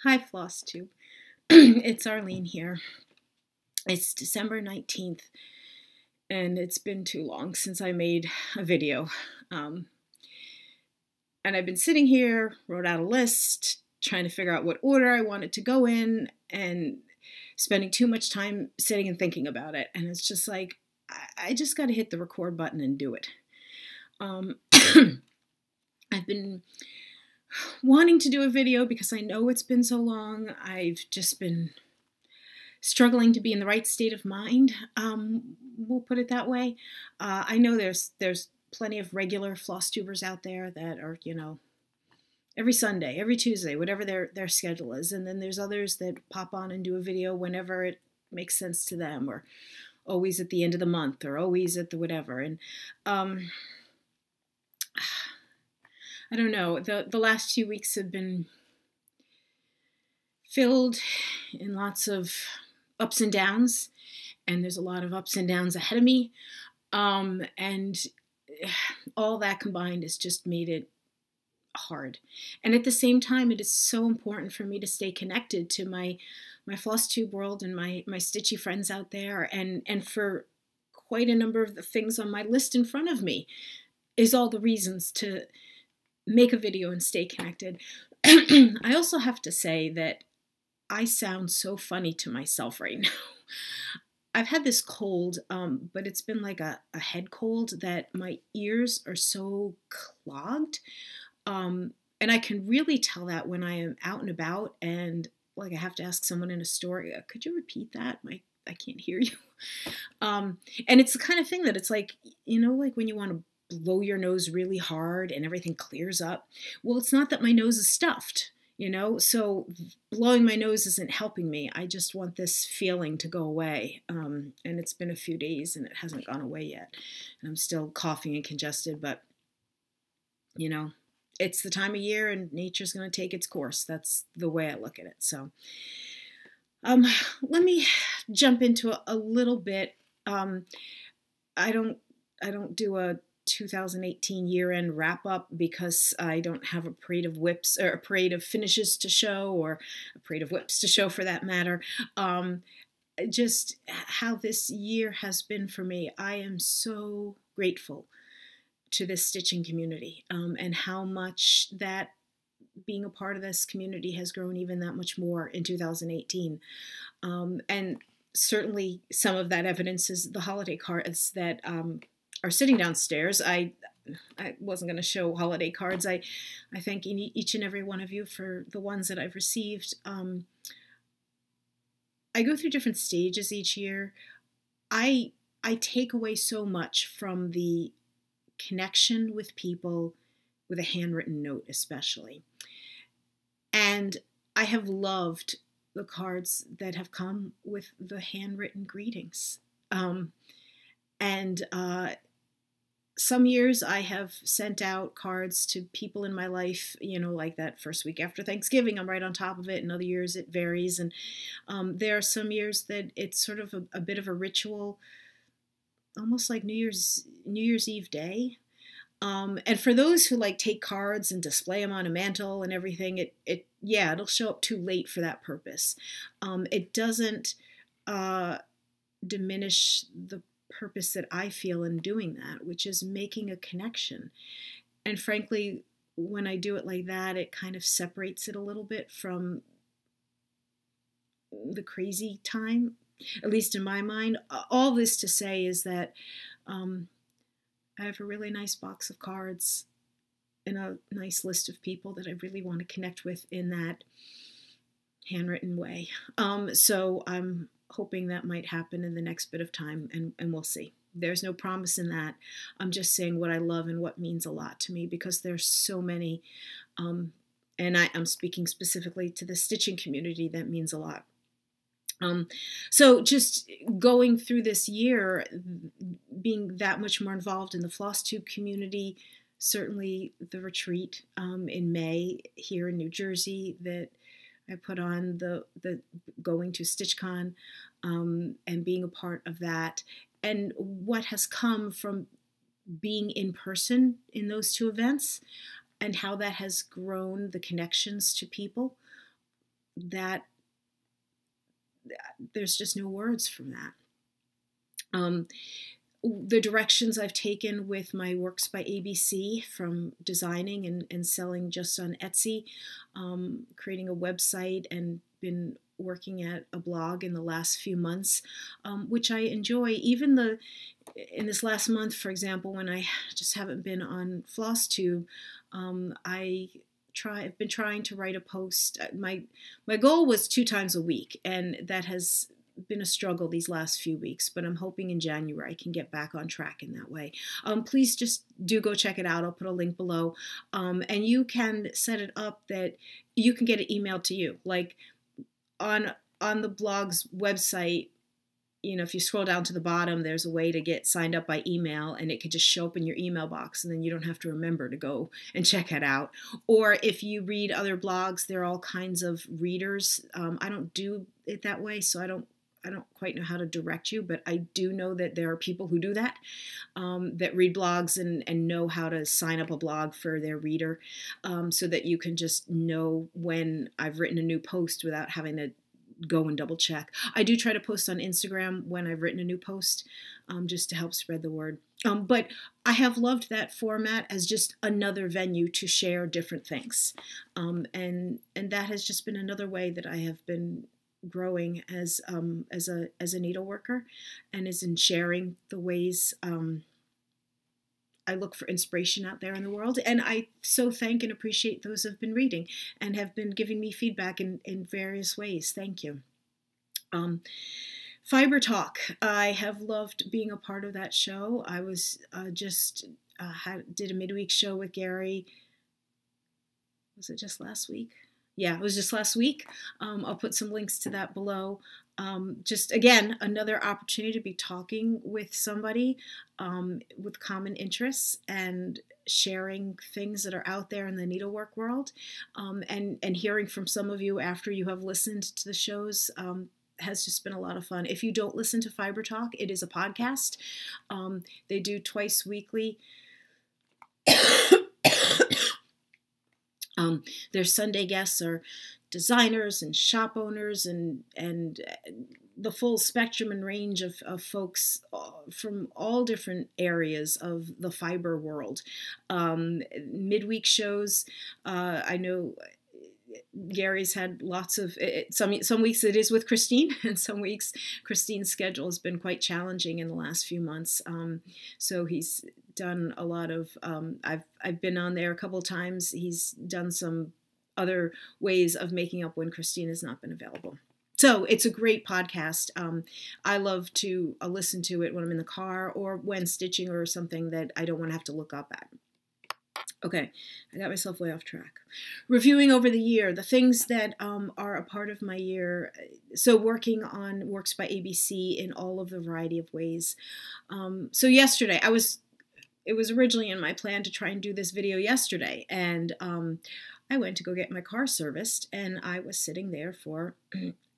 Hi, Flosstube. It's Arlene here. It's December 19th, and it's been too long since I made a video. And I've been sitting here, wrote out a list, trying to figure out what order I wanted to go in, and spending too much time sitting and thinking about it. And it's just like, I just got to hit the record button and do it. I've been wanting to do a video because I know it's been so long. I've just been struggling to be in the right state of mind. We'll put it that way. I know there's plenty of regular Flosstubers out there that are, every Sunday, every Tuesday, whatever their schedule is. And then there's others that pop on and do a video whenever it makes sense to them, or always at the end of the month, or always at the whatever. And I don't know, the last few weeks have been filled in lots of ups and downs, and there's a lot of ups and downs ahead of me, and all that combined has just made it hard. And at the same time, it is so important for me to stay connected to my Flosstube world and my stitchy friends out there, and for quite a number of the things on my list in front of me is all the reasons to make a video and stay connected. I also have to say that I sound so funny to myself right now. I've had this cold, but it's been like a head cold that my ears are so clogged. And I can really tell that when I am out and about and like I have to ask someone in a store, could you repeat that? I can't hear you. And it's the kind of thing that it's like, like when you want to blow your nose really hard and everything clears up. Well, it's not that my nose is stuffed, so blowing my nose isn't helping me. I just want this feeling to go away. And it's been a few days and it hasn't gone away yet. And I'm still coughing and congested, but it's the time of year and nature's going to take its course. That's the way I look at it. So let me jump into a little bit. I don't do a 2018 year-end wrap-up because I don't have a parade of whips or a parade of finishes to show, or a parade of whips to show for that matter. Just how this year has been for me. I am so grateful to this stitching community, and how much that being a part of this community has grown even that much more in 2018. And certainly some of that evidence is the holiday cards that are sitting downstairs. I wasn't going to show holiday cards. I thank each and every one of you for the ones that I've received. I go through different stages each year. I take away so much from the connection with people with a handwritten note, especially. And I have loved the cards that have come with the handwritten greetings. Some years I have sent out cards to people in my life, like that first week after Thanksgiving, I'm right on top of it. And other years it varies. And there are some years that it's sort of a bit of a ritual, almost like New Year's Eve day. And for those who take cards and display them on a mantle and everything, it'll show up too late for that purpose. It doesn't diminish the purpose that I feel in doing that, which is making a connection. And frankly, when I do it like that, it kind of separates it a little bit from the crazy time, at least in my mind. All this to say is that I have a really nice box of cards and a nice list of people that I really want to connect with in that handwritten way. So I'm hoping that might happen in the next bit of time, and we'll see. There's no promise in that. I'm just saying what I love and what means a lot to me, because there's so many, and I'm speaking specifically to the stitching community, that means a lot. So just going through this year, being that much more involved in the Flosstube community, certainly the retreat in May here in New Jersey that I put on, the going to StitchCon, and being a part of that, and what has come from being in person in those two events, and how that has grown the connections to people. that there's just no words from that. The directions I've taken with my Works by ABC, from designing and selling just on Etsy, creating a website, and been working at a blog in the last few months, which I enjoy. Even in this last month, for example, when I just haven't been on Flosstube, I've been trying to write a post. My goal was 2 times a week, and that has been a struggle these last few weeks, but I'm hoping in January I can get back on track in that way. Please just do go check it out. I'll put a link below. And you can set it up that you can get it emailed to you. Like on the blog's website, if you scroll down to the bottom, there's a way to get signed up by email, and it could just show up in your email box, and then you don't have to remember to go and check it out. Or if you read other blogs, there are all kinds of readers. I don't do it that way, so I don't quite know how to direct you, but I do know that there are people who do that, that read blogs and know how to sign up a blog for their reader, so that you can just know when I've written a new post without having to go and double check. I do try to post on Instagram when I've written a new post, just to help spread the word. But I have loved that format as just another venue to share different things. And that has just been another way that I have been growing as a needleworker, and is in sharing the ways I look for inspiration out there in the world. And I so thank and appreciate those who have been reading and have been giving me feedback in various ways. Thank you. Fiber Talk. I have loved being a part of that show. I was did a midweek show with Gary. Was it just last week? Yeah, it was just last week. I'll put some links to that below. Just again, another opportunity to be talking with somebody with common interests and sharing things that are out there in the needlework world, and hearing from some of you after you have listened to the shows has just been a lot of fun. If you don't listen to Fiber Talk, it is a podcast. They do twice weekly. Their Sunday guests are designers and shop owners and the full spectrum and range of folks from all different areas of the fiber world. Midweek shows, I know Gary's had lots of, some weeks it is with Christine, and some weeks Christine's schedule has been quite challenging in the last few months. So he's done a lot of, I've been on there a couple of times. He's done some other ways of making up when Christine has not been available. So it's a great podcast. I love to listen to it when I'm in the car or when stitching or something that I don't want to have to look up at. Okay, I got myself way off track. Reviewing over the year, the things that are a part of my year. So working on Works by ABC in all of the variety of ways. So yesterday, it was originally in my plan to try and do this video yesterday, and I went to go get my car serviced, and I was sitting there for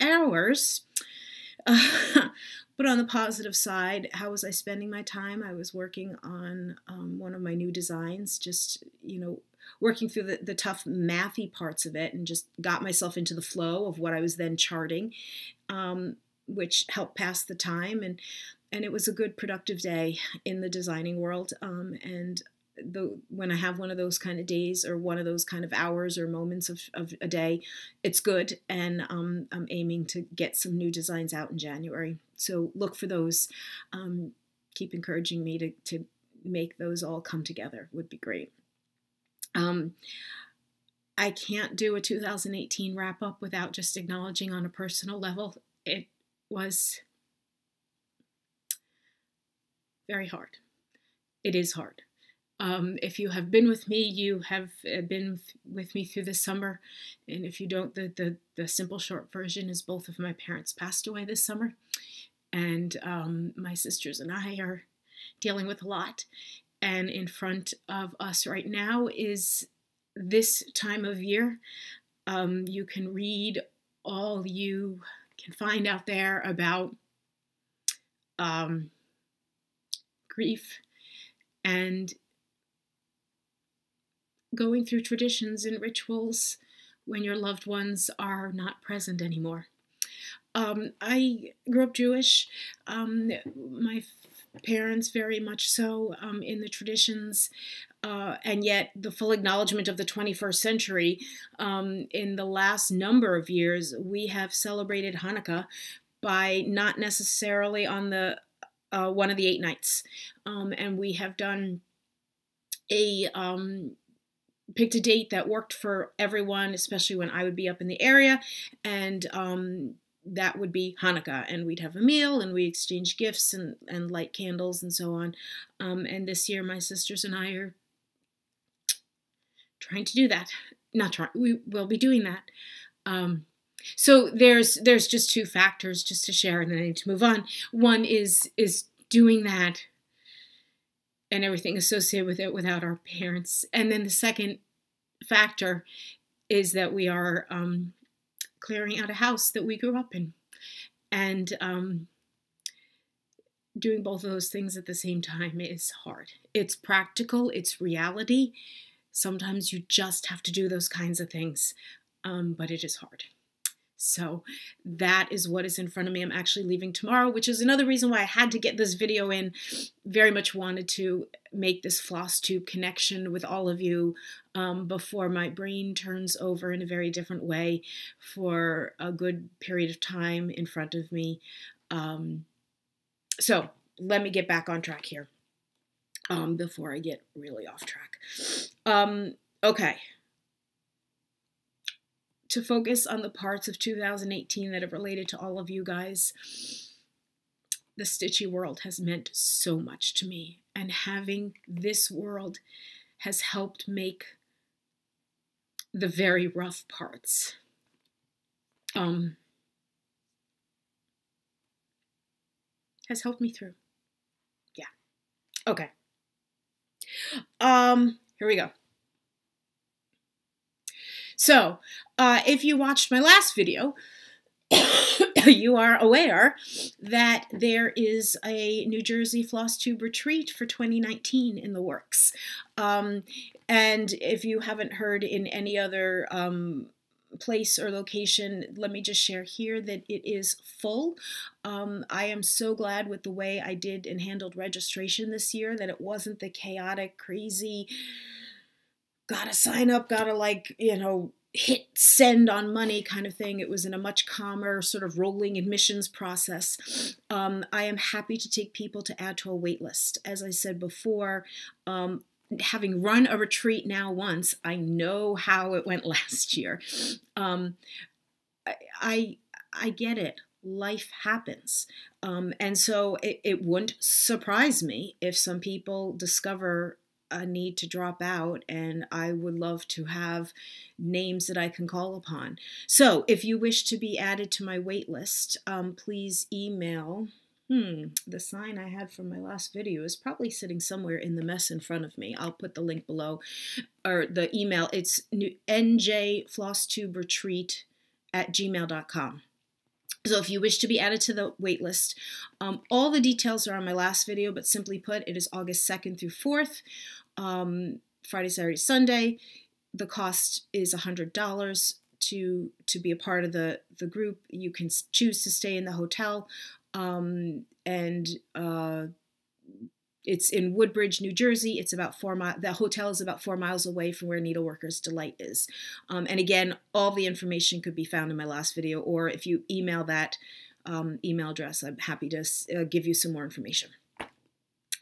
hours. But on the positive side, how was I spending my time? I was working on one of my new designs, just, working through the tough mathy parts of it, and just got myself into the flow of what I was then charting, which helped pass the time. And it was a good, productive day in the designing world. And when I have one of those kind of days or one of those kind of hours or moments of a day, it's good. And I'm aiming to get some new designs out in January. So look for those. Keep encouraging me to make those all come together. Would be great. I can't do a 2018 wrap up without just acknowledging on a personal level. It was very hard. It is hard. If you have been with me, you have been with me through the summer. And if you don't, the simple short version is both of my parents passed away this summer. And my sisters and I are dealing with a lot. And in front of us right now is this time of year. You can read all you can find out there about grief and going through traditions and rituals when your loved ones are not present anymore. I grew up Jewish. My parents very much so in the traditions, and yet the full acknowledgement of the 21st century. In the last number of years, we have celebrated Hanukkah by not necessarily on the one of the 8 nights, and we have done a picked a date that worked for everyone, especially when I would be up in the area, and that would be Hanukkah, and we'd have a meal, and we exchange gifts and light candles and so on. And this year, my sisters and I are trying to do that. Not trying, we will be doing that. So there's just 2 factors just to share, and then I need to move on. One is doing that and everything associated with it without our parents. And then the second factor is that we are clearing out a house that we grew up in. And doing both of those things at the same time is hard. It's practical, it's reality. Sometimes you just have to do those kinds of things, but it is hard. So that is what is in front of me. I'm actually leaving tomorrow, which is another reason why I had to get this video in. Very much wanted to make this Flosstube connection with all of you before my brain turns over in a very different way for a good period of time in front of me. So let me get back on track here before I get really off track. Okay. To focus on the parts of 2018 that have related to all of you guys, the Stitchy world has meant so much to me, and having this world has helped make the very rough parts has helped me through. Yeah. Okay. Here we go. So, if you watched my last video, you are aware that there is a New Jersey Flosstube retreat for 2019 in the works. And if you haven't heard in any other place or location, let me just share here that it is full. I am so glad with the way I did and handled registration this year that it wasn't the chaotic, crazy, gotta sign up, gotta hit send on money kind of thing. It was in a much calmer sort of rolling admissions process. I am happy to take people to add to a wait list. As I said before, having run a retreat now once, I know how it went last year. I get it. Life happens. And so it wouldn't surprise me if some people discover a need to drop out, and I would love to have names that I can call upon. So if you wish to be added to my wait list, please email. The sign I had from my last video is probably sitting somewhere in the mess in front of me. I'll put the link below, or the email. It's njflosstuberetreat@gmail.com. So if you wish to be added to the wait list, all the details are on my last video, but simply put, it is August 2nd through 4th, Friday, Saturday, Sunday. The cost is $100 to be a part of the group. You can choose to stay in the hotel, and it's in Woodbridge, New Jersey. It's about 4 miles. The hotel is about 4 miles away from where Needleworkers Delight is. And again, all the information could be found in my last video, or if you email that email address, I'm happy to give you some more information.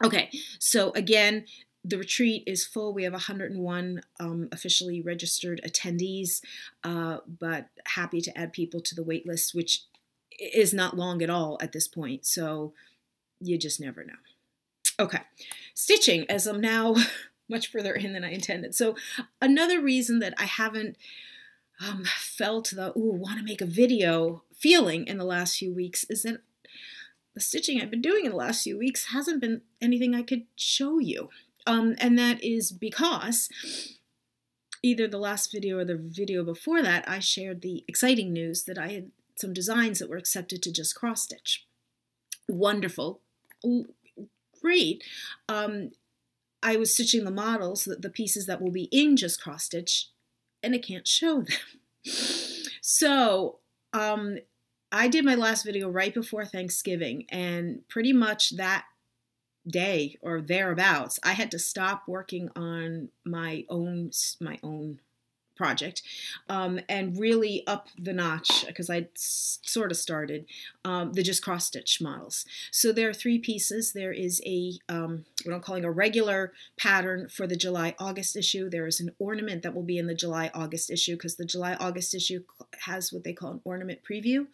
Okay, so again, the retreat is full. We have 101 officially registered attendees, but happy to add people to the wait list, which is not long at all at this point. So you just never know. Okay, stitching, as I'm now much further in than I intended. So another reason that I haven't felt the, want to make a video feeling in the last few weeks is that the stitching I've been doing in the last few weeks hasn't been anything I could show you. And that is because either the last video or the video before that, I shared the exciting news that I had some designs that were accepted to Just Cross Stitch. Wonderful. Great. I was stitching the models, the pieces that will be in Just Cross Stitch, and I can't show them. So, I did my last video right before Thanksgiving, and pretty much that day or thereabouts, I had to stop working on my own project, and really up the notch, because I sort of started the just cross stitch models. So there are 3 pieces. There is a what I'm calling a regular pattern for the July-August issue. There is an ornament that will be in the July-August issue, because the July-August issue has what they call an ornament preview.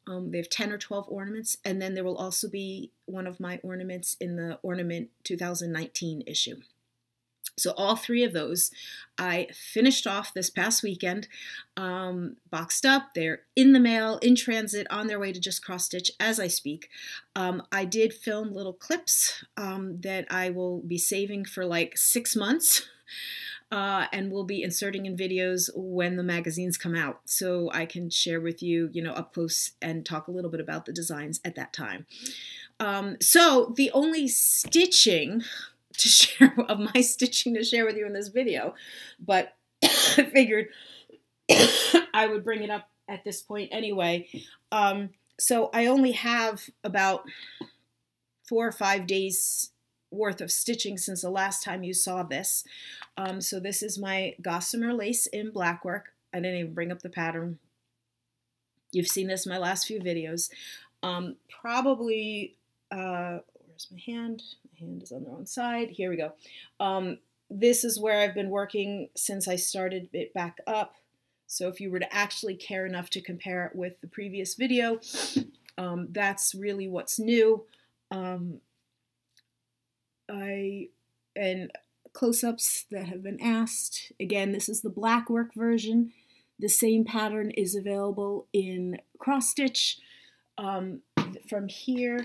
They have 10 or 12 ornaments, and then there will also be one of my ornaments in the Ornament 2019 issue. So all 3 of those I finished off this past weekend, boxed up. They're in the mail, in transit, on their way to Just Cross Stitch as I speak. I did film little clips that I will be saving for like 6 months. And we'll be inserting in videos when the magazines come out, so I can share with you, up close and talk a little bit about the designs at that time. So the only stitching to share of my stitching to share with you in this video, but I figured I would bring it up at this point anyway. So I only have about 4 or 5 days worth of stitching since the last time you saw this. So this is my gossamer lace in blackwork. I didn't even bring up the pattern. You've seen this in my last few videos. Probably, where's my hand? My hand is on the wrong side. Here we go. This is where I've been working since I started it back up. So if you were to actually care enough to compare it with the previous video, that's really what's new. And close-ups that have been asked. Again, this is the blackwork version. The same pattern is available in cross stitch. From here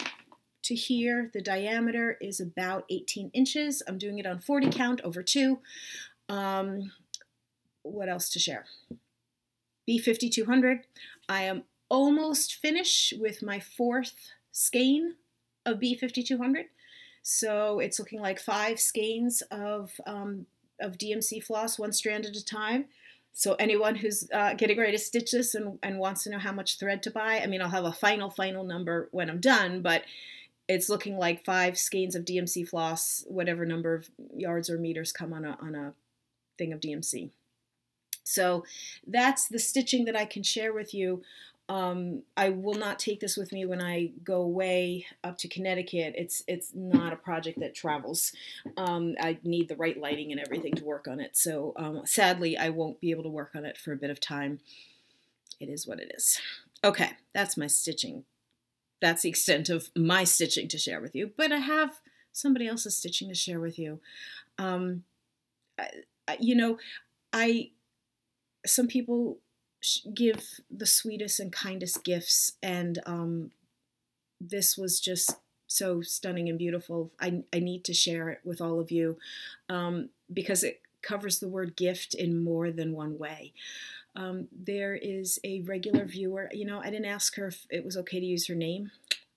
to here, the diameter is about 18 inches. I'm doing it on 40 count over 2. What else to share? B5200. I am almost finished with my 4th skein of B5200. So it's looking like 5 skeins of DMC floss, 1 strand at a time. So anyone who's getting ready to stitch this and wants to know how much thread to buy, I mean, I'll have a final number when I'm done, but it's looking like 5 skeins of DMC floss, whatever number of yards or meters come on a thing of DMC. So that's the stitching that I can share with you. I will not take this with me when I go away up to Connecticut. It's not a project that travels. I need the right lighting and everything to work on it. So sadly, I won't be able to work on it for a bit of time. It is what it is. Okay, that's my stitching. That's the extent of my stitching to share with you. But I have somebody else's stitching to share with you. Some people give the sweetest and kindest gifts, and this was just so stunning and beautiful. I need to share it with all of you because it covers the word gift in more than one way. There is a regular viewer. I didn't ask her if it was okay to use her name,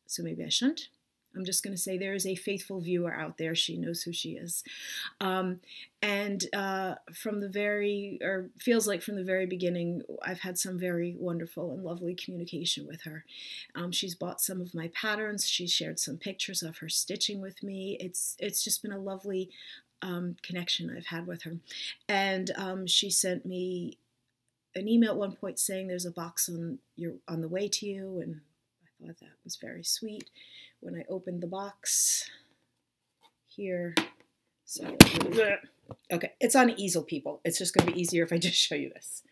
so maybe I shouldn't. I'm just going to say there is a faithful viewer out there. She knows who she is. Feels like from the very beginning, I've had some very wonderful and lovely communication with her. She's bought some of my patterns. She shared some pictures of her stitching with me. It's just been a lovely connection I've had with her. And she sent me an email at one point saying there's a box on the way to you, and I thought that was very sweet. When I opened the box here, so okay, it's on an easel, people. It's just going to be easier if I just show you this.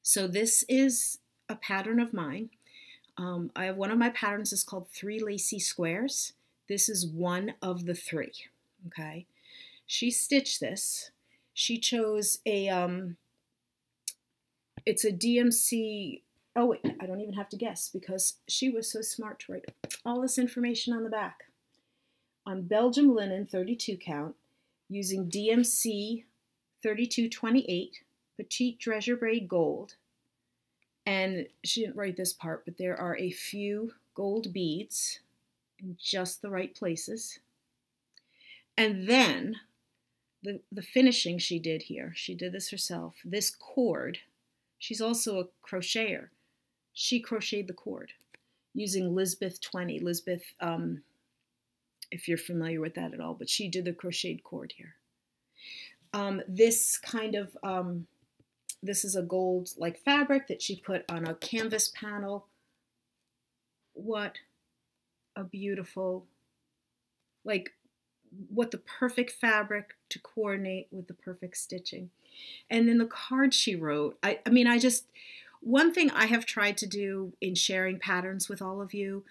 So this is a pattern of mine. I have one of my patterns is called 3 Lacy Squares. This is one of the 3. Okay, she stitched this. She chose a it's a DMC. Oh wait, I don't even have to guess because she was so smart to write all this information on the back. On Belgium linen 32 count, using DMC 3228, Petite Treasure Braid Gold. And she didn't write this part, but there are a few gold beads in just the right places. And then the finishing she did here. She did this herself. This cord, she's also a crocheter. She crocheted the cord using Lisbeth 20. Lisbeth, if you're familiar with that at all, but she did the crocheted cord here. This kind of, this is a gold like fabric that she put on a canvas panel. What a beautiful, like, what the perfect fabric to coordinate with the perfect stitching. And then the card she wrote, I mean, one thing I have tried to do in sharing patterns with all of you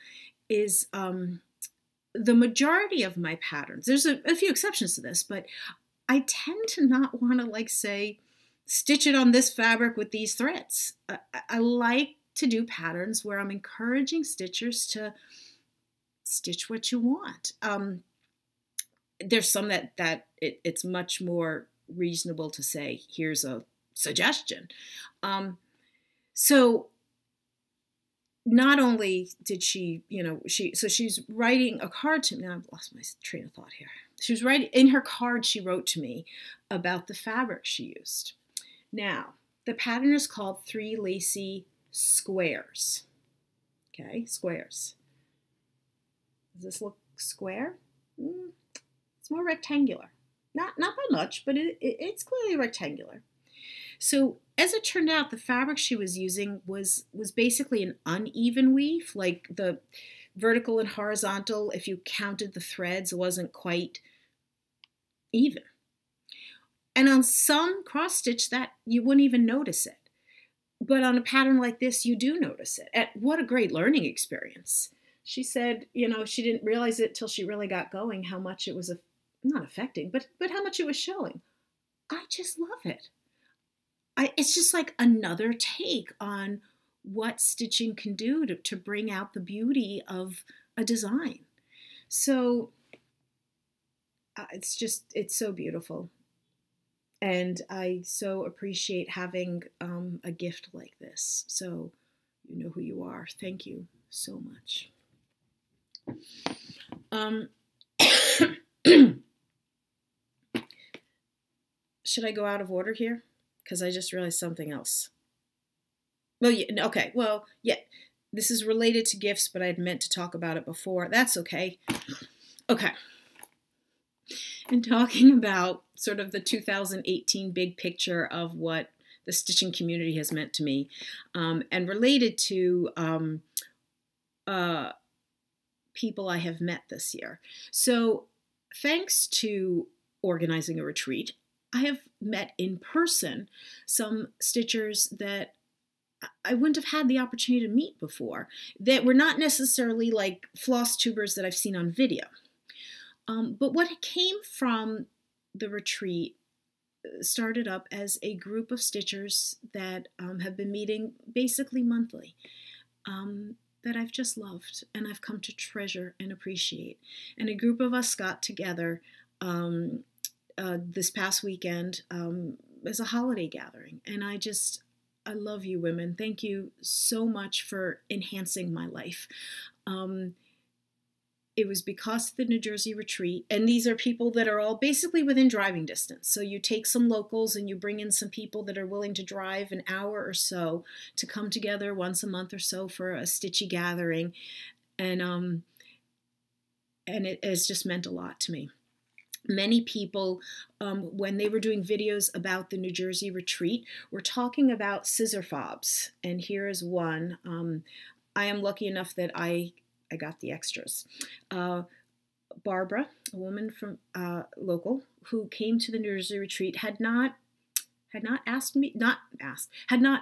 is the majority of my patterns, there's a few exceptions to this, but I tend to not want to like say, stitch it on this fabric with these threads. I like to do patterns where I'm encouraging stitchers to stitch what you want. There's some that it's much more reasonable to say, here's a suggestion. So not only did she, you know, she's writing a card to me. Now I've lost my train of thought here. She was writing, in her card she wrote to me about the fabric she used. Now, the pattern is called 3 Lacy Squares. Okay, squares. Does this look square? It's more rectangular. Not by much, but it's clearly rectangular. So as it turned out, the fabric she was using was basically an uneven weave, like the vertical and horizontal, if you counted the threads, it wasn't quite even. And on some cross stitch that you wouldn't even notice it. But on a pattern like this, you do notice it. And what a great learning experience. She said, you know, she didn't realize it till she really got going, how much it was, not affecting, but how much it was showing. I just love it. It's just like another take on what stitching can do to bring out the beauty of a design. So it's so beautiful. And I so appreciate having a gift like this. So you know who you are. Thank you so much. Should I go out of order here? Because I just realized something else. Well, yeah, okay. Well, yeah, this is related to gifts, but I had meant to talk about it before. That's okay. Okay. And talking about sort of the 2018 big picture of what the stitching community has meant to me, and related to people I have met this year. So thanks to organizing a retreat, I have met in person some stitchers that I wouldn't have had the opportunity to meet before, that were not necessarily like Flosstubers that I've seen on video. But what came from the retreat started up as a group of stitchers that have been meeting basically monthly, that I've just loved and I've come to treasure and appreciate. And a group of us got together this past weekend as a holiday gathering. And I love you women. Thank you so much for enhancing my life. It was because of the New Jersey retreat, and these are people that are all basically within driving distance. So you take some locals and you bring in some people that are willing to drive an hour or so to come together once a month or so for a stitchy gathering. And it has just meant a lot to me. Many people, when they were doing videos about the New Jersey retreat, were talking about scissor fobs. And here is one. I am lucky enough that I got the extras. Barbara, a woman from local who came to the New Jersey retreat, had not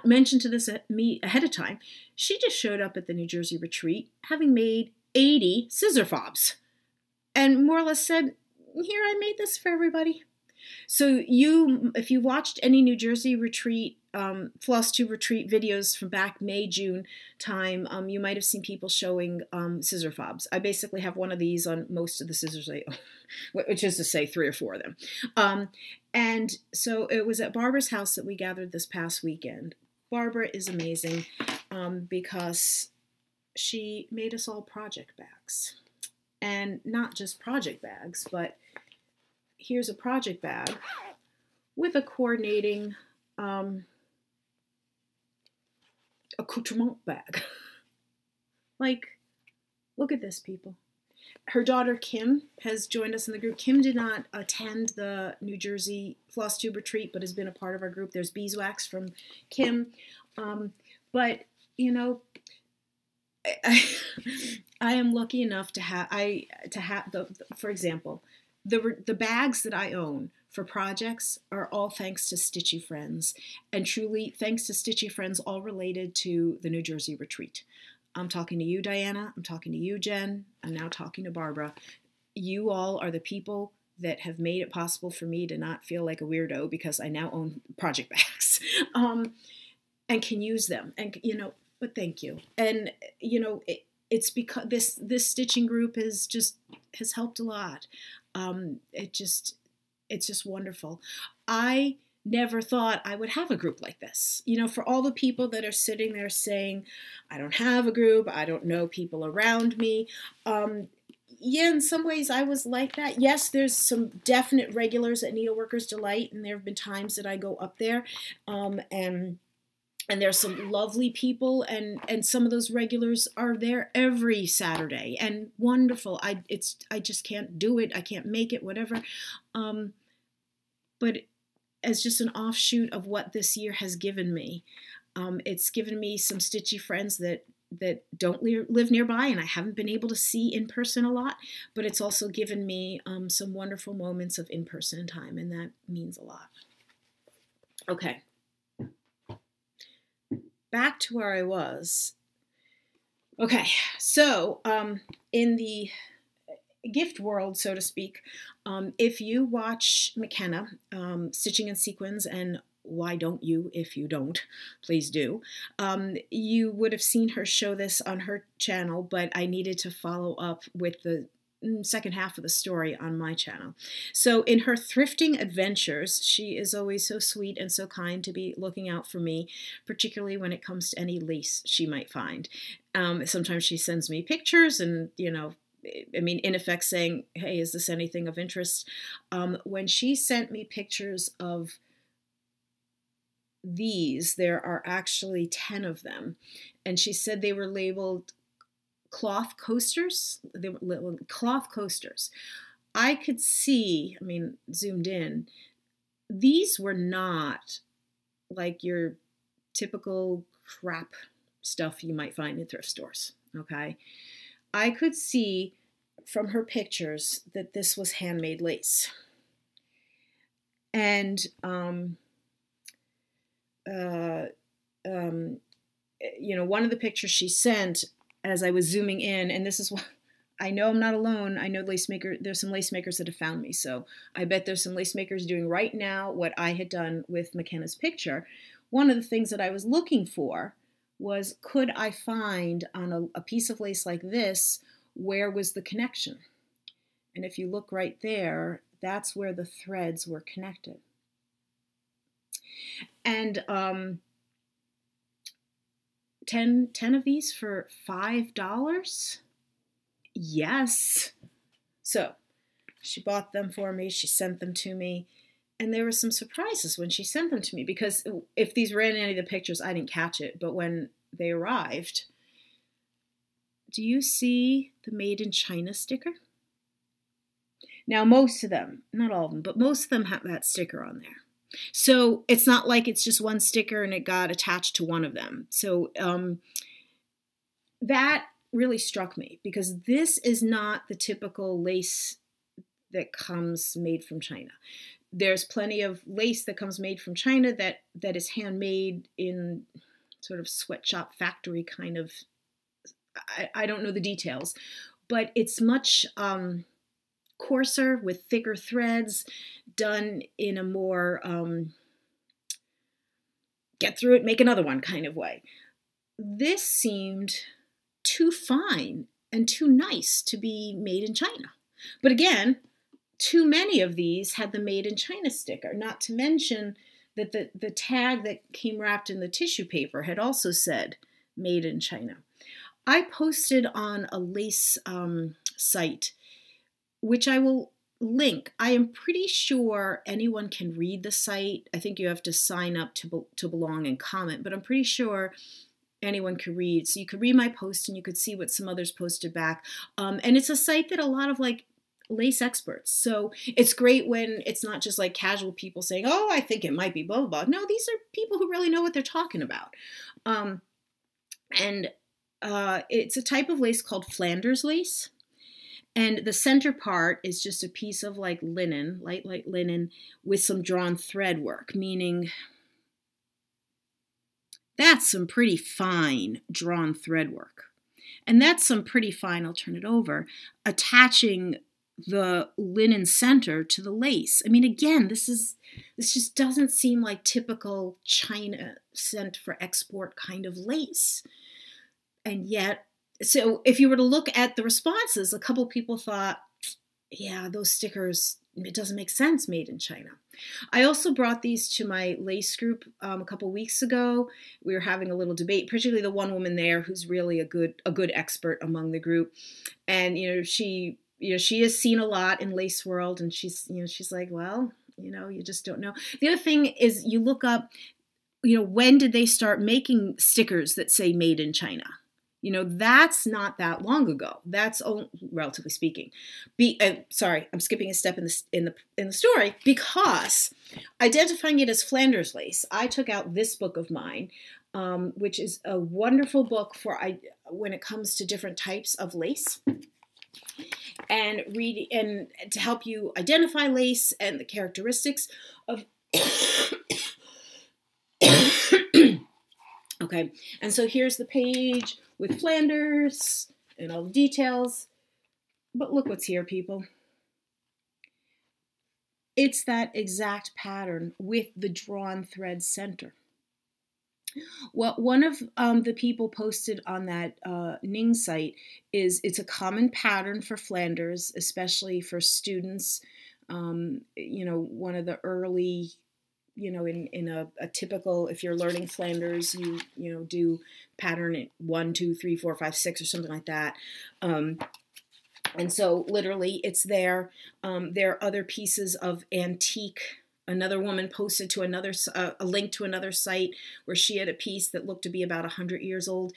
mentioned to me ahead of time. She just showed up at the New Jersey retreat having made 80 scissor fobs, and more or less said, "Here, I made this for everybody." So if you watched any New Jersey retreat, Flosstube retreat videos from back May, June time, you might have seen people showing scissor fobs. I basically have one of these on most of the scissors I own, which is to say 3 or 4 of them. And so it was at Barbara's house that we gathered this past weekend. Barbara is amazing because she made us all project bags. And not just project bags, but here's a project bag with a coordinating accoutrement bag. Like, look at this, people. Her daughter, Kim, has joined us in the group. Kim did not attend the New Jersey Flosstube retreat, but has been a part of our group. There's beeswax from Kim. But, you know, I am lucky enough to have, for example, the bags that I own for projects are all thanks to Stitchy Friends. And truly, thanks to Stitchy Friends, all related to the New Jersey retreat. I'm talking to you, Diana. I'm talking to you, Jen. I'm now talking to Barbara. You all are the people that have made it possible for me to not feel like a weirdo because I now own project bags and can use them. And, you know, but thank you. And, you know, it's because this stitching group has helped a lot. It's just wonderful. I never thought I would have a group like this. You know, for all the people that are sitting there saying, I don't have a group, I don't know people around me. Yeah, in some ways I was like that. Yes, there's some definite regulars at Needleworkers Delight, and there have been times that I go up there, and there's some lovely people, and some of those regulars are there every Saturday, and wonderful. I just can't do it. I can't make it, whatever. But as just an offshoot of what this year has given me, it's given me some Stitchy Friends that don't live nearby and I haven't been able to see in person a lot, but it's also given me some wonderful moments of in-person time, and that means a lot. Okay. Back to where I was. Okay, so in the gift world, so to speak, if you watch McKenna, Stitching in Sequins, and why don't you? If you don't, please do. You would have seen her show this on her channel, but I needed to follow up with the second half of the story on my channel. So in her thrifting adventures, she is always so sweet and so kind to be looking out for me, particularly when it comes to any lace she might find. Sometimes she sends me pictures and, you know, I mean, in effect saying, hey, is this anything of interest? When she sent me pictures of these, there are actually 10 of them, and she said they were labeled cloth coasters. They were cloth coasters. I could see, I mean, zoomed in, these were not like your typical crap stuff you might find in thrift stores, okay? I could see from her pictures that this was handmade lace. And, you know, one of the pictures she sent as I was zooming in, and this is what, I know I'm not alone. I know there's some lace makers that have found me. So I bet there's some lace makers doing right now what I had done with McKenna's picture. One of the things that I was looking for was, could I find on a piece of lace like this, where was the connection? And if you look right there, that's where the threads were connected. And 10 of these for $5? Yes. So she bought them for me. She sent them to me. And there were some surprises when she sent them to me, because if these were in any of the pictures, I didn't catch it. But when they arrived, do you see the Made in China sticker? Now, most of them, not all of them, but most of them have that sticker on there. So it's not like it's just one sticker and it got attached to one of them. So that really struck me, because this is not the typical lace that comes made from China. There's plenty of lace that comes made from China that is handmade in sort of sweatshop factory kind of, I don't know the details, but it's much coarser with thicker threads, done in a more get through it, make another one kind of way. This seemed too fine and too nice to be made in China. But again, too many of these had the Made in China sticker, not to mention that the tag that came wrapped in the tissue paper had also said Made in China. I posted on a lace site, which I will link. I am pretty sure anyone can read the site. I think you have to sign up to belong and comment, but I'm pretty sure anyone could read. So you could read my post and you could see what some others posted back. And it's a site that a lot of like lace experts. So it's great when it's not just like casual people saying, oh, I think it might be blah, blah, blah. No, these are people who really know what they're talking about. It's a type of lace called Flanders lace. And the center part is just a piece of like linen, light linen with some drawn thread work, meaning that's some pretty fine drawn thread work. And that's some pretty fine, I'll turn it over, attaching the linen center to the lace. I mean, again, this just doesn't seem like typical China sent for export kind of lace. And yet, so if you were to look at the responses, a couple people thought, yeah, those stickers, it doesn't make sense made in China. I also brought these to my lace group a couple weeks ago. We were having a little debate, particularly the one woman there who's really a good expert among the group. And, she has seen a lot in lace world, and she's like, well, you just don't know. The other thing is you look up, when did they start making stickers that say made in China? That's not that long ago. That's relatively speaking. Sorry, I'm skipping a step in the story, because identifying it as Flanders lace, I took out this book of mine, which is a wonderful book for when it comes to different types of lace, and to help you identify lace and the characteristics of. Okay, and so here's the page with Flanders and all the details. But look what's here, people. It's that exact pattern with the drawn thread center. Well, one of the people posted on that Ning site it's a common pattern for Flanders, especially for students. One of the early, in a typical, if you're learning Flanders, you do pattern it 1, 2, 3, 4, 5, 6 or something like that. And so literally it's there. There are other pieces of antique. Another woman posted to a link to another site where she had a piece that looked to be about 100 years old.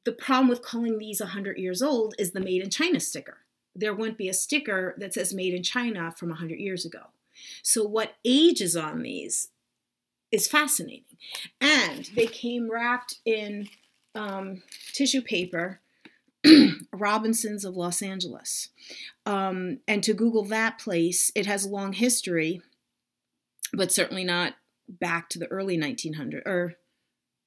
The problem with calling these 100 years old is the made in China sticker. There wouldn't be a sticker that says made in China from 100 years ago. So what age is on these is fascinating. And they came wrapped in tissue paper, Robinsons of Los Angeles. And to Google that place, it has a long history, but certainly not back to the early 1900s, or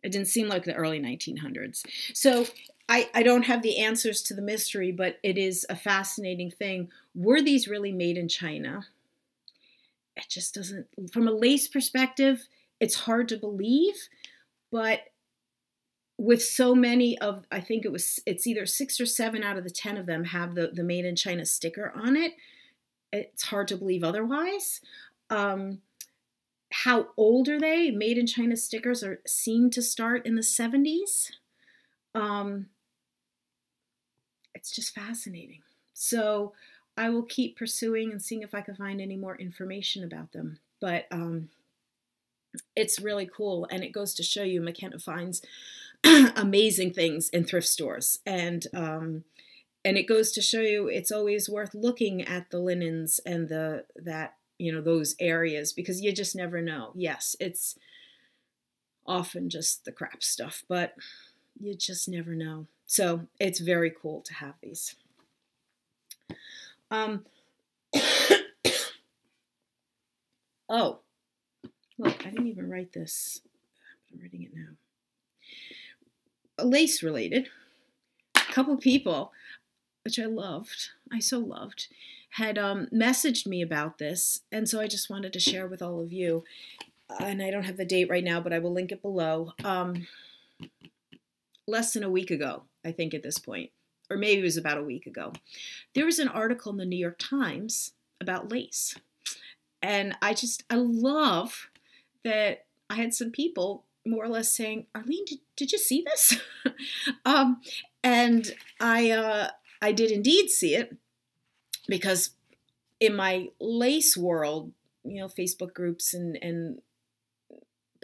it didn't seem like the early 1900s. So I don't have the answers to the mystery, but it is a fascinating thing. Were these really made in China? It just doesn't, from a lace perspective, it's hard to believe, but with so many of, I think it's either 6 or 7 out of the 10 of them have the made in China sticker on it. It's hard to believe otherwise. How old are they? Made in China stickers seem to start in the 70s. It's just fascinating. So I will keep pursuing and seeing if I can find any more information about them. But it's really cool, and it goes to show you McKenna finds amazing things in thrift stores, and it goes to show you it's always worth looking at the linens and those areas, because you just never know. Yes, it's often just the crap stuff, but you just never know. So it's very cool to have these. Oh, look, I didn't even write this. I'm writing it now. Lace related. A couple people, which I so loved, had messaged me about this, and so I just wanted to share with all of you. And I don't have the date right now, but I will link it below. Less than a week ago, I think at this point, or maybe it was about a week ago, there was an article in the New York Times about lace. And I love that I had some people more or less saying, Arlene, did you see this? And I did indeed see it, because in my lace world, you know, Facebook groups and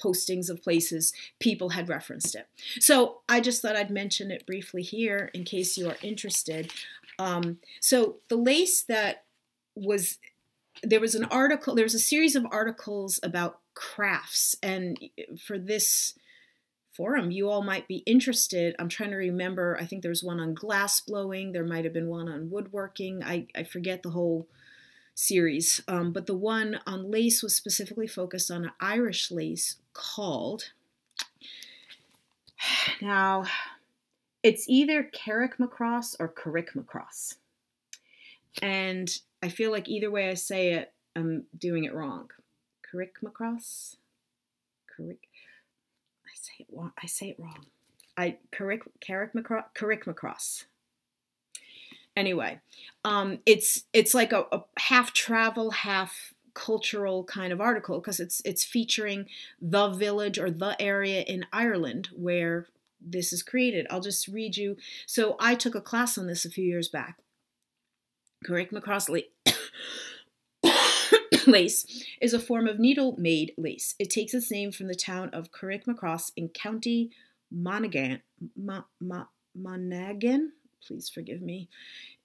postings of places, people had referenced it. So I just thought I'd mention it briefly here in case you are interested. So the lace that was, there was an article, there was a series of articles about crafts, and for this forum, you all might be interested. I'm trying to remember, I think there was one on glass blowing, there might have been one on woodworking, I forget the whole series, but the one on lace was specifically focused on an Irish lace called, now it's either Carrickmacross or Carrickmacross, and I feel like either way I say it, I'm doing it wrong. Carrickmacross? I say it wrong. Carrickmacross. Anyway, it's like a half travel, half cultural kind of article, because it's featuring the village or the area in Ireland where this is created. I'll just read you. So I took a class on this a few years back. Carrickmacross lace is a form of needle-made lace. It takes its name from the town of Carrickmacross in County Monaghan, please forgive me,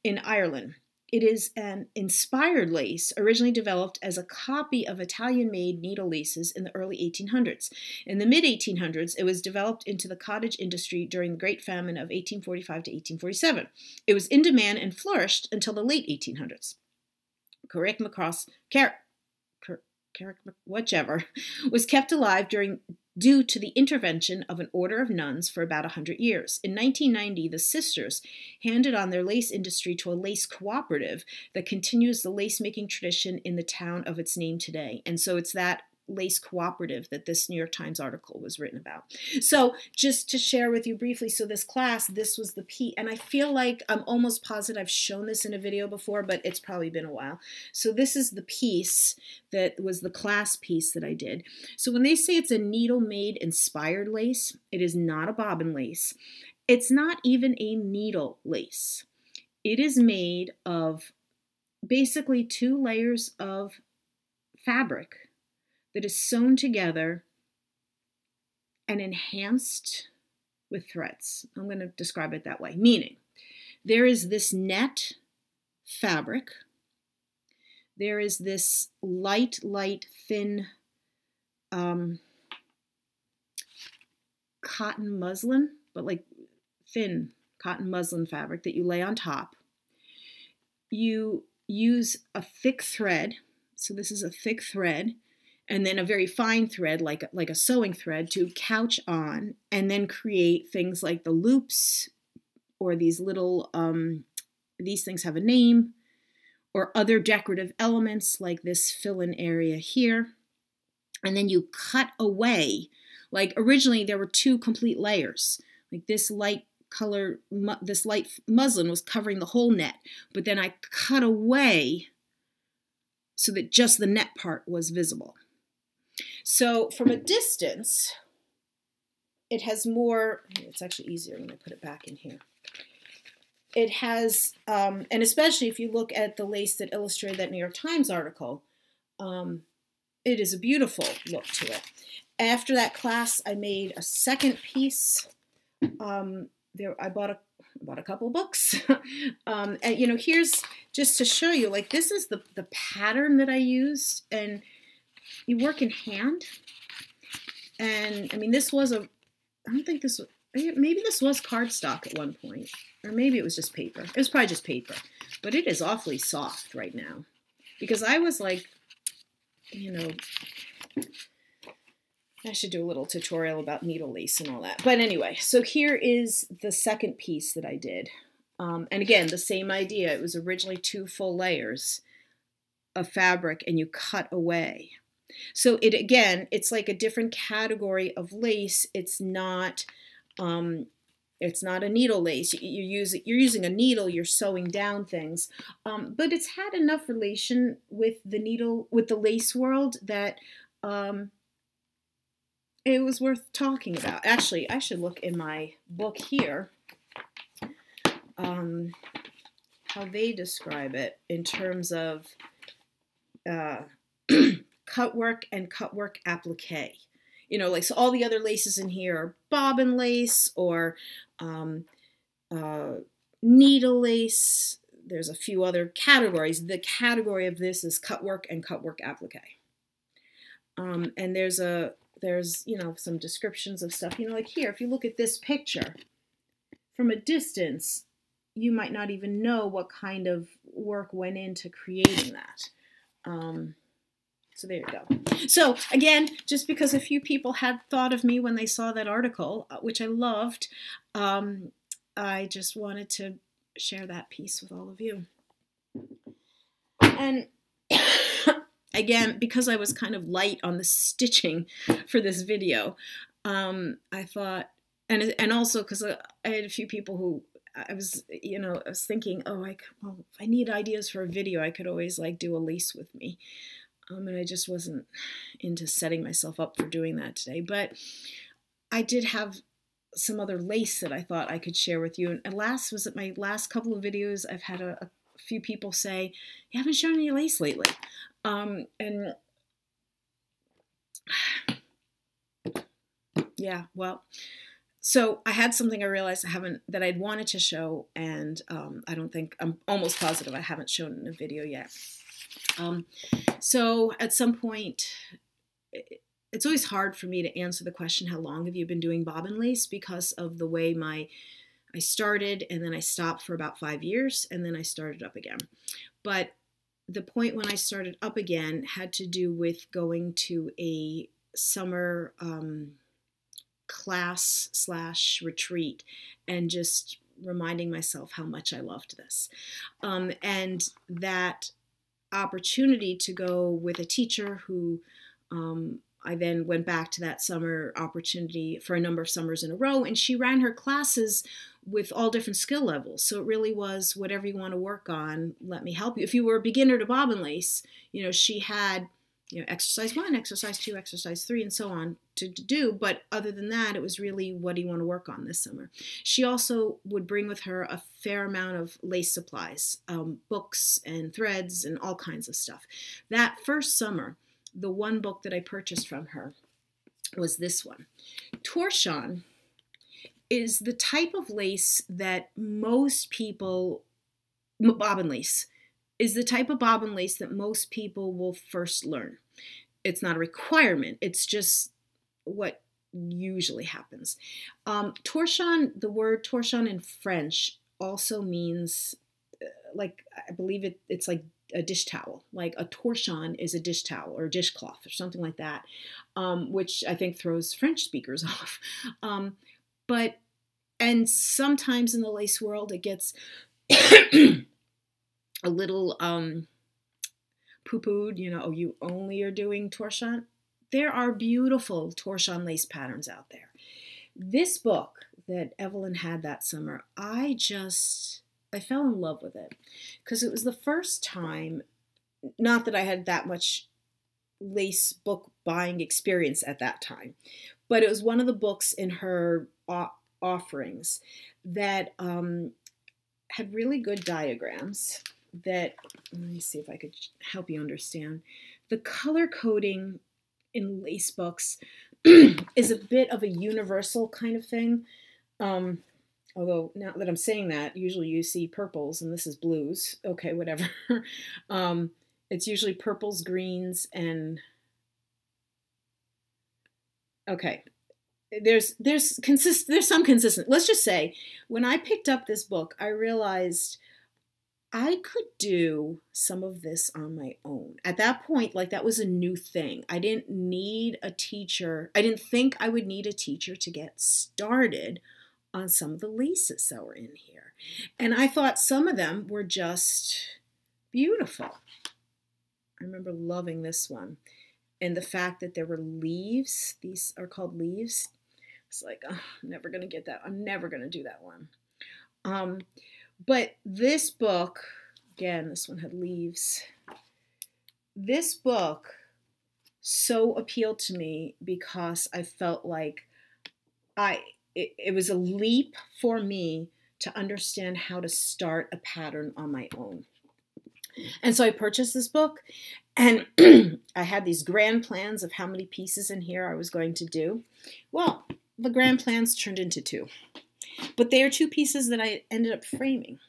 in Ireland. It is an inspired lace originally developed as a copy of Italian-made needle laces in the early 1800s. In the mid-1800s, it was developed into the cottage industry during the Great Famine of 1845 to 1847. It was in demand and flourished until the late 1800s. Carrickmacross, whichever, was kept alive due to the intervention of an order of nuns for about 100 years. In 1990, the sisters handed on their lace industry to a lace cooperative that continues the lace-making tradition in the town of its name today. And so it's that lace cooperative that this New York Times article was written about. So just to share with you briefly, so this class, this was the piece, and I feel like I'm almost positive I've shown this in a video before, but it's probably been a while. So this is the piece that was the class piece that I did. So when they say it's a needle-made inspired lace, it is not a bobbin lace. It's not even a needle lace. It is made of basically 2 layers of fabric that is sewn together and enhanced with threads. I'm going to describe it that way. Meaning, there is this net fabric. There is this light, thin cotton muslin, but like thin cotton muslin fabric that you lay on top. You use a thick thread. So this is a thick thread. And then a very fine thread, like a sewing thread, to couch on, and then create things like the loops, or these little, these things have a name, or other decorative elements like this fill-in area here. And then you cut away, like originally there were 2 complete layers, like this light color, this light muslin was covering the whole net, but then I cut away so that just the net part was visible. So from a distance, it has more, it's actually easier when I put it back in here. It has, and especially if you look at the lace that illustrated that New York Times article, it is a beautiful look to it. After that class, I made a second piece. I bought a couple of books. And you know, here's just to show you, like this is the pattern that I used, and you work in hand, and I mean this was I don't think this was, maybe this was cardstock at one point, or maybe it was just paper. It was probably just paper, but it is awfully soft right now, because I was like, you know, I should do a little tutorial about needle lace and all that. But anyway, so here is the second piece that I did, and again the same idea. It was originally 2 full layers of fabric, and you cut away. So it, again, it's like a different category of lace. It's not a needle lace. You're using a needle. You're sewing down things, but it's had enough relation with the lace world that it was worth talking about. Actually, I should look in my book here how they describe it in terms of uh, cut work and cut work applique. You know, like, so all the other laces in here are bobbin lace or needle lace. There's a few other categories. The category of this is cut work and cut work applique. And there's you know, some descriptions of stuff. You know, like here, if you look at this picture from a distance, you might not even know what kind of work went into creating that. So there you go. So again, just because a few people had thought of me when they saw that article, which I loved, I just wanted to share that piece with all of you. And again, because I was kind of light on the stitching for this video, I thought, and also because I had a few people who I was thinking, oh, well, if I need ideas for a video, I could always like do a lace with me. And I just wasn't into setting myself up for doing that today. But I did have some other lace that I thought I could share with you. And was it my last couple of videos, I've had a few people say, you haven't shown any lace lately. And yeah, well, so I had something I realized that I'd wanted to show, and I'm almost positive I haven't shown it in a video yet. So at some point, it's always hard for me to answer the question, how long have you been doing bobbin lace, because of the way I started, and then I stopped for about 5 years, and then I started up again. But the point when I started up again had to do with going to a summer class/retreat and just reminding myself how much I loved this. And that opportunity to go with a teacher who I then went back to that summer opportunity for a number of summers in a row, and she ran her classes with all different skill levels. So it really was whatever you want to work on, let me help you. If you were a beginner to bobbin lace, you know, she had, you know, exercise 1, exercise 2, exercise 3, and so on to do. But other than that, it was really, what do you want to work on this summer? She also would bring with her a fair amount of lace supplies, books and threads and all kinds of stuff. That first summer, the one book that I purchased from her was this one. Torchon is the type of lace that most people, bobbin lace, is the type of bobbin lace that most people will first learn. It's not a requirement. It's just what usually happens. Torchon, the word torchon in French also means, like, I believe it's like a dish towel. Like a torchon is a dish towel or dishcloth or something like that, which I think throws French speakers off. And sometimes in the lace world, it gets a little poo-pooed, you know, oh, you only are doing torchon. There are beautiful torchon lace patterns out there. This book that Evelyn had that summer, I fell in love with it because it was the first time, not that I had that much lace book buying experience at that time, but it was one of the books in her offerings that had really good diagrams that, let me see if I could help you understand. The color coding in lace books is a bit of a universal kind of thing. Although now that I'm saying that, usually you see purples and this is blues. Okay, whatever. It's usually purples, greens, and okay. There's some consistent. Let's just say when I picked up this book, I realized I could do some of this on my own. At that point, like, that was a new thing. I didn't need a teacher. I didn't think I would need a teacher to get started on some of the laces that were in here. And I thought some of them were just beautiful. I remember loving this one. And the fact that there were leaves, these are called leaves. It's like, oh, I'm never going to get that. I'm never going to do that one. But this book, again, this one had leaves. This book so appealed to me because I felt like it was a leap for me to understand how to start a pattern on my own. And so I purchased this book, and I had these grand plans of how many pieces in here I was going to do. Well, the grand plans turned into 2. But they are 2 pieces that I ended up framing.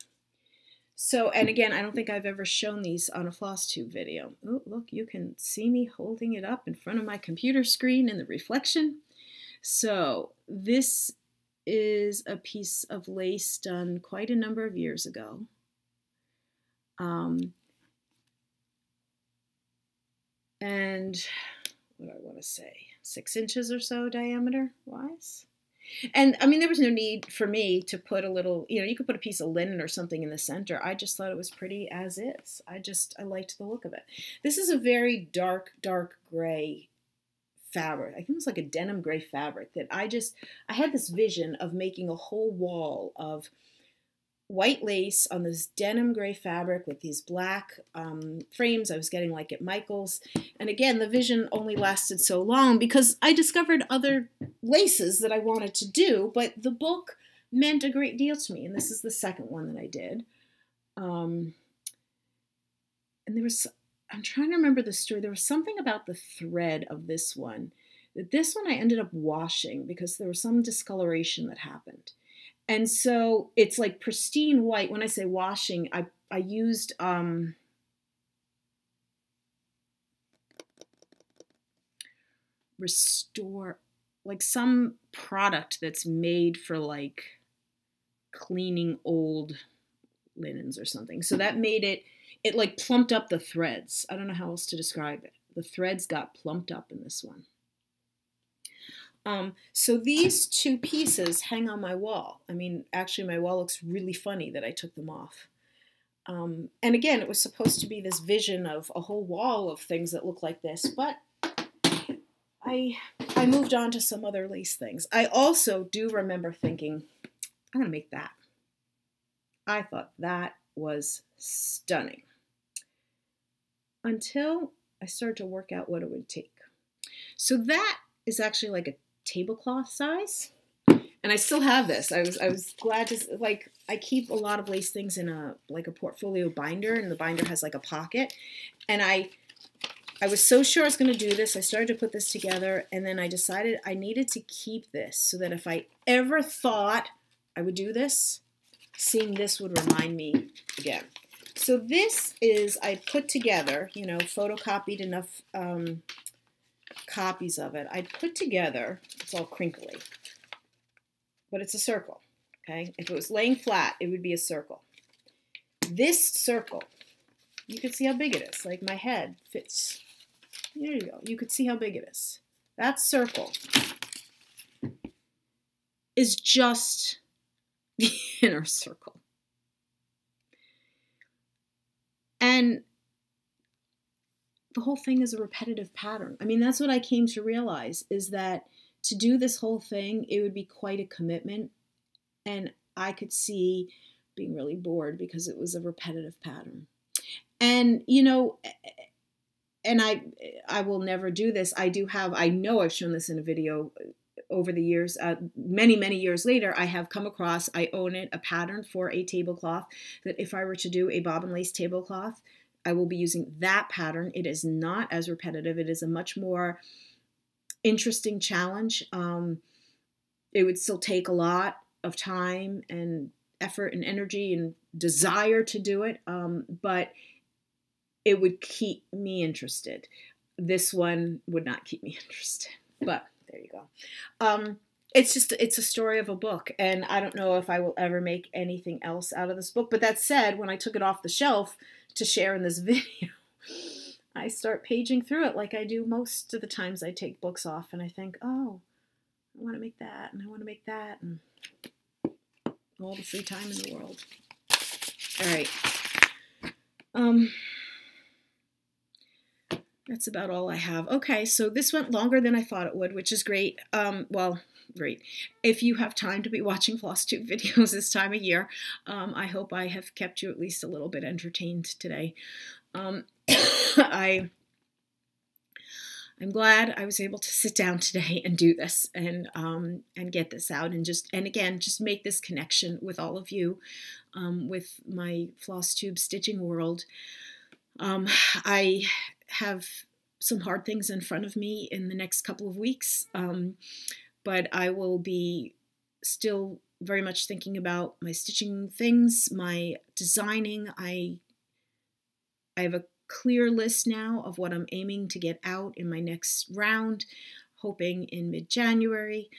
So, and again, I don't think I've ever shown these on a Flosstube video. Oh, look, you can see me holding it up in front of my computer screen in the reflection. So this is a piece of lace done quite a number of years ago. And what do I want to say? 6 inches or so diameter wise. And I mean, there was no need for me to put a little, you could put a piece of linen or something in the center. I just thought it was pretty as is. I liked the look of it. This is a very dark, dark gray fabric. I think it was like a denim gray fabric that I had this vision of making a whole wall of white lace on this denim gray fabric with these black frames I was getting like at Michael's. And again, the vision only lasted so long because I discovered other laces that I wanted to do, but the book meant a great deal to me. And this is the second one that I did. And I'm trying to remember the story. There was something about the thread of this one. This one I ended up washing because there was some discoloration that happened. And so it's like pristine white. When I say washing, I used Restore, like some product that's made for like cleaning old linens or something. So that made it like plumped up the threads. I don't know how else to describe it. The threads got plumped up in this one. So these 2 pieces hang on my wall. I mean, actually my wall looks really funny that I took them off. And again, it was supposed to be this vision of a whole wall of things that look like this, but I moved on to some other lace things. I also do remember thinking, I'm going to make that. I thought that was stunning. Until I started to work out what it would take. So that is actually like a tablecloth size, and I still have this. I was glad to, like, I keep a lot of lace things in a portfolio binder, and the binder has like a pocket, and I was so sure I was going to do this. I started to put this together, and then I decided I needed to keep this so that if I ever thought I would do this, seeing this would remind me again. So this is, I put together, photocopied enough copies of it. I put together, it's all crinkly, but it's a circle, okay? If it was laying flat, it would be a circle. This circle, you can see how big it is. Like my head fits. There you go. You could see how big it is. That circle is just the inner circle. And the whole thing is a repetitive pattern. I mean, that's what I came to realize, is that to do this whole thing, it would be quite a commitment. And I could see being really bored because it was a repetitive pattern. And, and I will never do this. I know I've shown this in a video over the years, many, many years later, I have come across, I own it, a pattern for a tablecloth that if I were to do a bobbin lace tablecloth, I will be using that pattern. It is not as repetitive. It is a much more interesting challenge. It would still take a lot of time and effort and energy and desire to do it, but it would keep me interested. This one would not keep me interested, but there you go. It's a story of a book, and I don't know if I will ever make anything else out of this book. But that said, when I took it off the shelf to share in this video, I start paging through it like I do most of the times I take books off, and I think, oh, I want to make that, and I want to make that, and all the free time in the world. All right. That's about all I have. Okay, so this went longer than I thought it would, which is great. Well, great. If you have time to be watching Flosstube videos this time of year, I hope I have kept you at least a little bit entertained today. I'm glad I was able to sit down today and do this and get this out and again just make this connection with all of you, with my Flosstube stitching world. I have some hard things in front of me in the next couple of weeks, but I will be still very much thinking about my stitching things, my designing. I have a clear list now of what I'm aiming to get out in my next round, hoping in mid-January.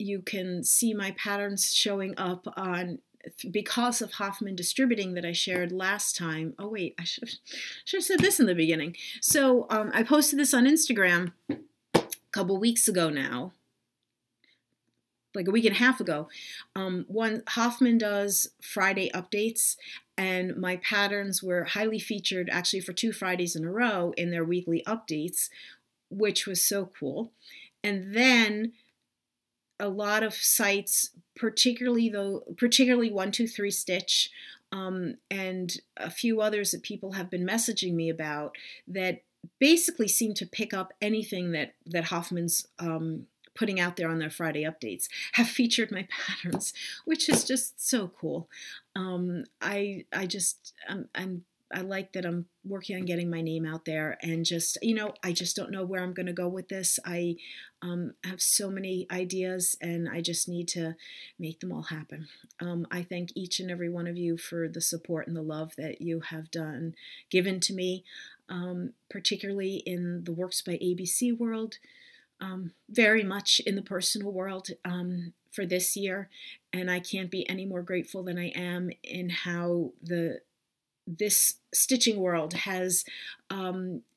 You can see my patterns showing up on, because of Hoffman Distributing that I shared last time. Oh wait, I should have said this in the beginning. So I posted this on Instagram a couple weeks ago now, like a week and a half ago. Hoffman does Friday updates, and my patterns were highly featured actually for 2 Fridays in a row in their weekly updates, which was so cool. And then a lot of sites, particularly 123 Stitch, and a few others that people have been messaging me about, that basically seem to pick up anything that Hoffman's putting out there on their Friday updates, have featured my patterns, which is just so cool. I like that I'm working on getting my name out there, and just, I just don't know where I'm going to go with this. I have so many ideas, and I just need to make them all happen. I thank each and every one of you for the support and the love that you have given to me, particularly in the Works by ABC world, very much in the personal world for this year. And I can't be any more grateful than I am in how this stitching world has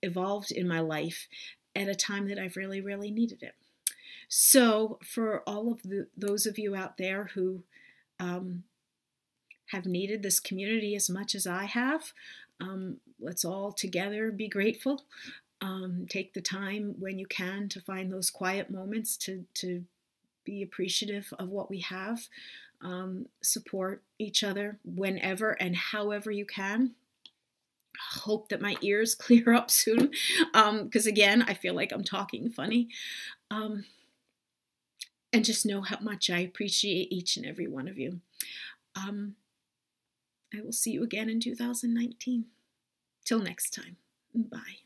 evolved in my life at a time that I've really, really needed it. So for all of those of you out there who have needed this community as much as I have, let's all together be grateful. Take the time when you can to find those quiet moments to be appreciative of what we have. Support each other whenever and however you can. Hope that my ears clear up soon, because again, I feel like I'm talking funny. And just know how much I appreciate each and every one of you. I will see you again in 2019. Till next time. Bye.